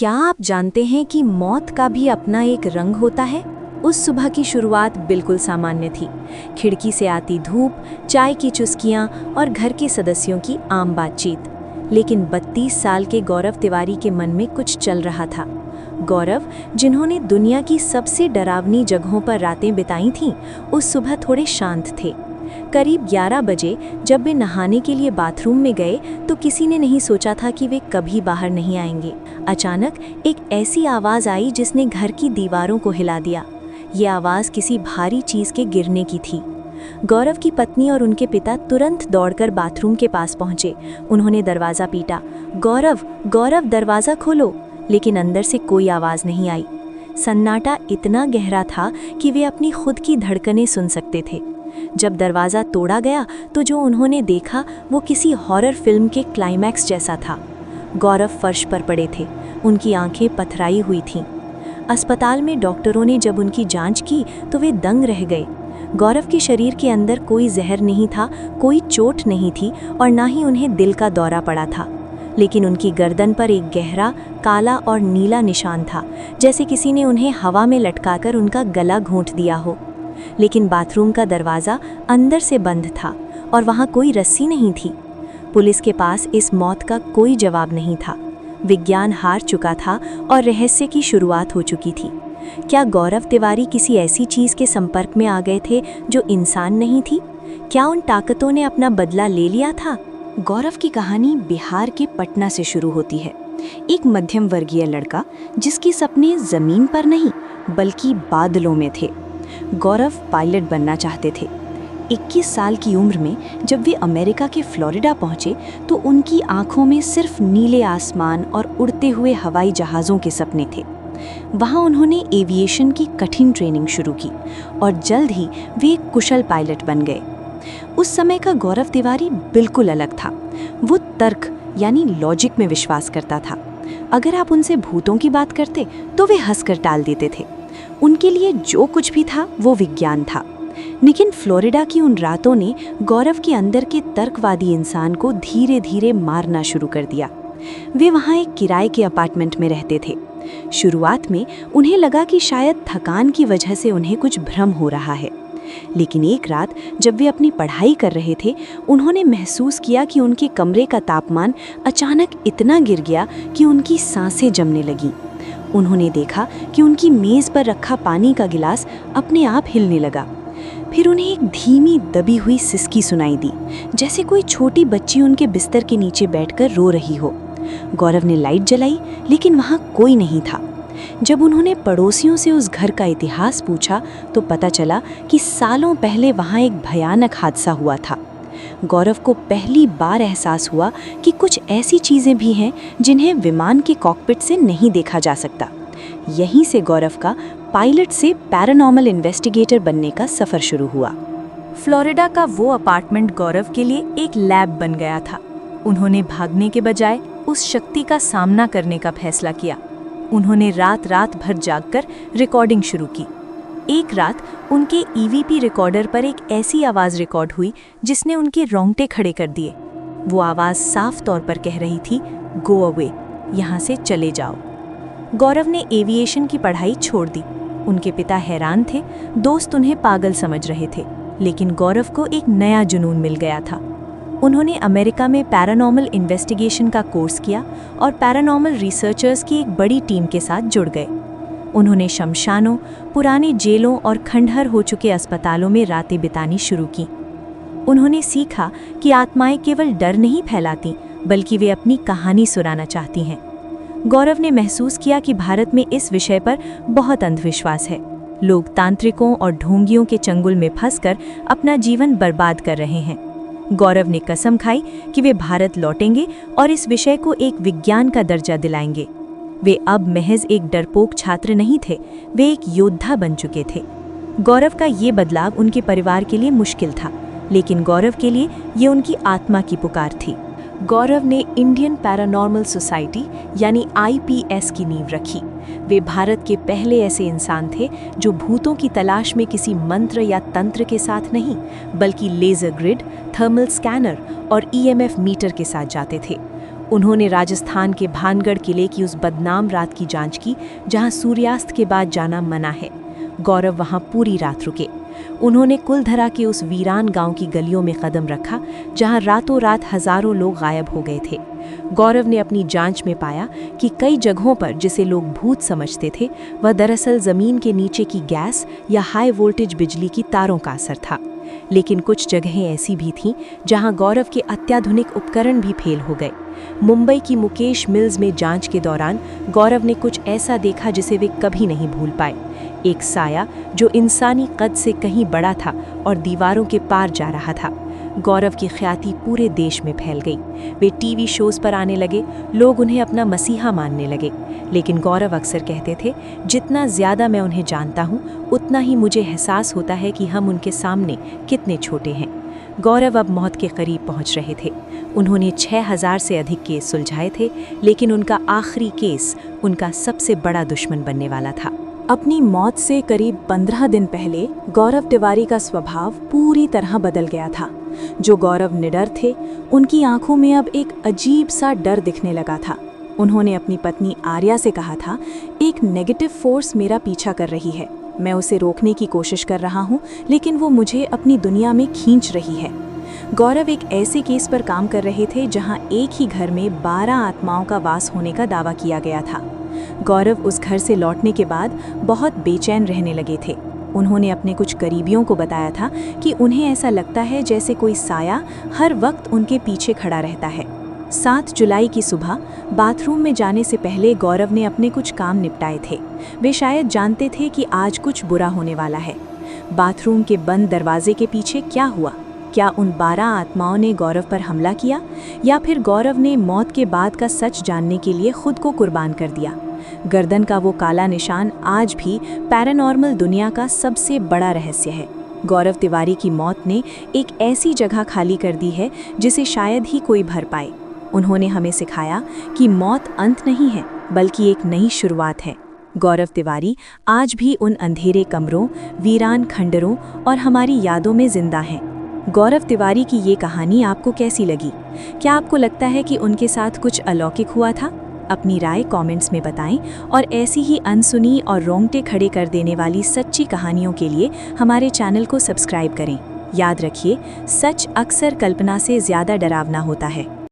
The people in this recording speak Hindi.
क्या आप जानते हैं कि मौत का भी अपना एक रंग होता है? उस सुबह की शुरुआत बिल्कुल सामान्य थी। खिड़की से आती धूप, चाय की चुस्कियां और घर के सदस्यों की आम बातचीत। लेकिन 32 साल के गौरव तिवारी के मन में कुछ चल रहा था। गौरव, जिन्होंने दुनिया की सबसे डरावनी जगहों पर रातें बिताई थीं, उस सुबह थोड़े शांत थे। करीब 11 बजे जब वे नहाने के लिए बाथरूम में गए तो किसी ने नहीं सोचा था कि वे कभी बाहर नहीं आएंगे। अचानक एक ऐसी आवाज़ आई जिसने घर की दीवारों को हिला दिया। ये आवाज़ किसी भारी चीज़ के गिरने की थी। गौरव की पत्नी और उनके पिता तुरंत दौड़कर बाथरूम के पास पहुंचे। उन्होंने दरवाज़ा पीटा, गौरव, गौरव, दरवाज़ा खोलो। लेकिन अंदर से कोई आवाज़ नहीं आई। सन्नाटा इतना गहरा था कि वे अपनी खुद की धड़कनें सुन सकते थे। जब दरवाज़ा तोड़ा गया तो जो उन्होंने देखा वो किसी हॉरर फिल्म के क्लाइमैक्स जैसा था। गौरव फर्श पर पड़े थे, उनकी आंखें पथराई हुई थीं। अस्पताल में डॉक्टरों ने जब उनकी जांच की तो वे दंग रह गए। गौरव के शरीर के अंदर कोई जहर नहीं था, कोई चोट नहीं थी और ना ही उन्हें दिल का दौरा पड़ा था। लेकिन उनकी गर्दन पर एक गहरा काला और नीला निशान था, जैसे किसी ने उन्हें हवा में लटकाकर उनका गला घोंट दिया हो। लेकिन बाथरूम का दरवाज़ा अंदर से बंद था और वहाँ कोई रस्सी नहीं थी। पुलिस के पास इस मौत का कोई जवाब नहीं था। विज्ञान हार चुका था और रहस्य की शुरुआत हो चुकी थी। क्या गौरव तिवारी किसी ऐसी चीज़ के संपर्क में आ गए थे जो इंसान नहीं थी? क्या उन ताकतों ने अपना बदला ले लिया था? गौरव की कहानी बिहार के पटना से शुरू होती है। एक मध्यम वर्गीय लड़का जिसके सपने ज़मीन पर नहीं बल्कि बादलों में थे। गौरव पायलट बनना चाहते थे। 21 साल की उम्र में जब वे अमेरिका के फ्लोरिडा पहुंचे तो उनकी आंखों में सिर्फ नीले आसमान और उड़ते हुए हवाई जहाज़ों के सपने थे। वहां उन्होंने एविएशन की कठिन ट्रेनिंग शुरू की और जल्द ही वे एक कुशल पायलट बन गए। उस समय का गौरव तिवारी बिल्कुल अलग था। वो तर्क यानी लॉजिक में विश्वास करता था। अगर आप उनसे भूतों की बात करते तो वे हंसकर टाल देते थे। उनके लिए जो कुछ भी था वो विज्ञान था। लेकिन फ्लोरिडा की उन रातों ने गौरव के अंदर के तर्कवादी इंसान को धीरे धीरे मारना शुरू कर दिया। वे वहाँ एक किराए के अपार्टमेंट में रहते थे। शुरुआत में उन्हें लगा कि शायद थकान की वजह से उन्हें कुछ भ्रम हो रहा है। लेकिन एक रात जब वे अपनी पढ़ाई कर रहे थे, उन्होंने महसूस किया कि उनके कमरे का तापमान अचानक इतना गिर गया कि उनकी सांसें जमने लगीं। उन्होंने देखा कि उनकी मेज़ पर रखा पानी का गिलास अपने आप हिलने लगा। फिर उन्हें एक धीमी दबी हुई सिसकी सुनाई दी, जैसे कोई छोटी बच्ची उनके बिस्तर के नीचे बैठकर रो रही हो। गौरव ने लाइट जलाई, लेकिन वहाँ कोई नहीं था। जब उन्होंने पड़ोसियों से उस घर का इतिहास पूछा तो पता चला कि सालों पहले वहाँ एक भयानक हादसा हुआ था। गौरव को पहली बार एहसास हुआ कि कुछ ऐसी चीज़ें भी हैं जिन्हें विमान के कॉकपिट से नहीं देखा जा सकता। यहीं से गौरव का पायलट से पैरानॉर्मल इन्वेस्टिगेटर बनने का सफ़र शुरू हुआ। फ्लोरिडा का वो अपार्टमेंट गौरव के लिए एक लैब बन गया था। उन्होंने भागने के बजाय उस शक्ति का सामना करने का फैसला किया। उन्होंने रात रात भर जागकर रिकॉर्डिंग शुरू की। एक रात उनके ईवीपी रिकॉर्डर पर एक ऐसी आवाज़ रिकॉर्ड हुई जिसने उनके रोंगटे खड़े कर दिए। वो आवाज़ साफ तौर पर कह रही थी, गो अवे, यहाँ से चले जाओ। गौरव ने एविएशन की पढ़ाई छोड़ दी। उनके पिता हैरान थे, दोस्त उन्हें पागल समझ रहे थे, लेकिन गौरव को एक नया जुनून मिल गया था। उन्होंने अमेरिका में पैरानॉर्मल इन्वेस्टिगेशन का कोर्स किया और पैरानॉर्मल रिसर्चर्स की एक बड़ी टीम के साथ जुड़ गए। उन्होंने शमशानों, पुराने जेलों और खंडहर हो चुके अस्पतालों में रातें बितानी शुरू की। उन्होंने सीखा कि आत्माएं केवल डर नहीं फैलाती, बल्कि वे अपनी कहानी सुनाना चाहती हैं। गौरव ने महसूस किया कि भारत में इस विषय पर बहुत अंधविश्वास है। लोग तांत्रिकों और ढोंगियों के चंगुल में फंसकर अपना जीवन बर्बाद कर रहे हैं। गौरव ने कसम खाई कि वे भारत लौटेंगे और इस विषय को एक विज्ञान का दर्जा दिलाएंगे। वे अब महज एक डरपोक छात्र नहीं थे, वे एक योद्धा बन चुके थे। गौरव का ये बदलाव उनके परिवार के लिए मुश्किल था, लेकिन गौरव के लिए ये उनकी आत्मा की पुकार थी। गौरव ने इंडियन पैरानॉर्मल सोसाइटी यानी IPS की नींव रखी। वे भारत के पहले ऐसे इंसान थे जो भूतों की तलाश में किसी मंत्र या तंत्र के साथ नहीं, बल्कि लेजर ग्रिड, थर्मल स्कैनर और EMF मीटर के साथ जाते थे। उन्होंने राजस्थान के भानगढ़ किले की उस बदनाम रात की जांच की जहां सूर्यास्त के बाद जाना मना है। गौरव वहां पूरी रात रुके। उन्होंने कुलधरा के उस वीरान गांव की गलियों में कदम रखा जहां रातों रात हजारों लोग गायब हो गए थे। गौरव ने अपनी जांच में पाया कि कई जगहों पर जिसे लोग भूत समझते थे वह दरअसल जमीन के नीचे की गैस या हाई वोल्टेज बिजली की तारों का असर था। लेकिन कुछ जगहें ऐसी भी थीं जहां गौरव के अत्याधुनिक उपकरण भी फेल हो गए। मुंबई की मुकेश मिल्स में जांच के दौरान गौरव ने कुछ ऐसा देखा जिसे वे कभी नहीं भूल पाए। एक साया जो इंसानी कद से कहीं बड़ा था और दीवारों के पार जा रहा था। गौरव की ख्याति पूरे देश में फैल गई। वे टीवी शोज पर आने लगे, लोग उन्हें अपना मसीहा मानने लगे। लेकिन गौरव अक्सर कहते थे, जितना ज़्यादा मैं उन्हें जानता हूँ उतना ही मुझे एहसास होता है कि हम उनके सामने कितने छोटे हैं। गौरव अब मौत के करीब पहुंच रहे थे। उन्होंने 6000 से अधिक केस सुलझाए थे, लेकिन उनका आखिरी केस उनका सबसे बड़ा दुश्मन बनने वाला था। अपनी मौत से करीब 15 दिन पहले गौरव तिवारी का स्वभाव पूरी तरह बदल गया था। जो गौरव निडर थे, उनकी आंखों में अब एक अजीब सा डर दिखने लगा था। उन्होंने अपनी पत्नी आर्या से कहा था, एक नेगेटिव फोर्स मेरा पीछा कर रही है। मैं उसे रोकने की कोशिश कर रहा हूँ, लेकिन वो मुझे अपनी दुनिया में खींच रही है। गौरव एक ऐसे केस पर काम कर रहे थे जहाँ एक ही घर में 12 आत्माओं का वास होने का दावा किया गया था। गौरव उस घर से लौटने के बाद बहुत बेचैन रहने लगे थे। उन्होंने अपने कुछ करीबियों को बताया था कि उन्हें ऐसा लगता है जैसे कोई साया हर वक्त उनके पीछे खड़ा रहता है। 7 जुलाई की सुबह बाथरूम में जाने से पहले गौरव ने अपने कुछ काम निपटाए थे। वे शायद जानते थे कि आज कुछ बुरा होने वाला है। बाथरूम के बंद दरवाजे के पीछे क्या हुआ? क्या उन 12 आत्माओं ने गौरव पर हमला किया, या फिर गौरव ने मौत के बाद का सच जानने के लिए खुद को कुर्बान कर दिया? गर्दन का वो काला निशान आज भी पैरानॉर्मल दुनिया का सबसे बड़ा रहस्य है। गौरव तिवारी की मौत ने एक ऐसी जगह खाली कर दी है जिसे शायद ही कोई भर पाए। उन्होंने हमें सिखाया कि मौत अंत नहीं है, बल्कि एक नई शुरुआत है। गौरव तिवारी आज भी उन अंधेरे कमरों, वीरान खंडरों और हमारी यादों में जिंदा हैं। गौरव तिवारी की ये कहानी आपको कैसी लगी? क्या आपको लगता है कि उनके साथ कुछ अलौकिक हुआ था? अपनी राय कमेंट्स में बताएं और ऐसी ही अनसुनी और रोंगटे खड़े कर देने वाली सच्ची कहानियों के लिए हमारे चैनल को सब्सक्राइब करें। याद रखिए, सच अक्सर कल्पना से ज़्यादा डरावना होता है।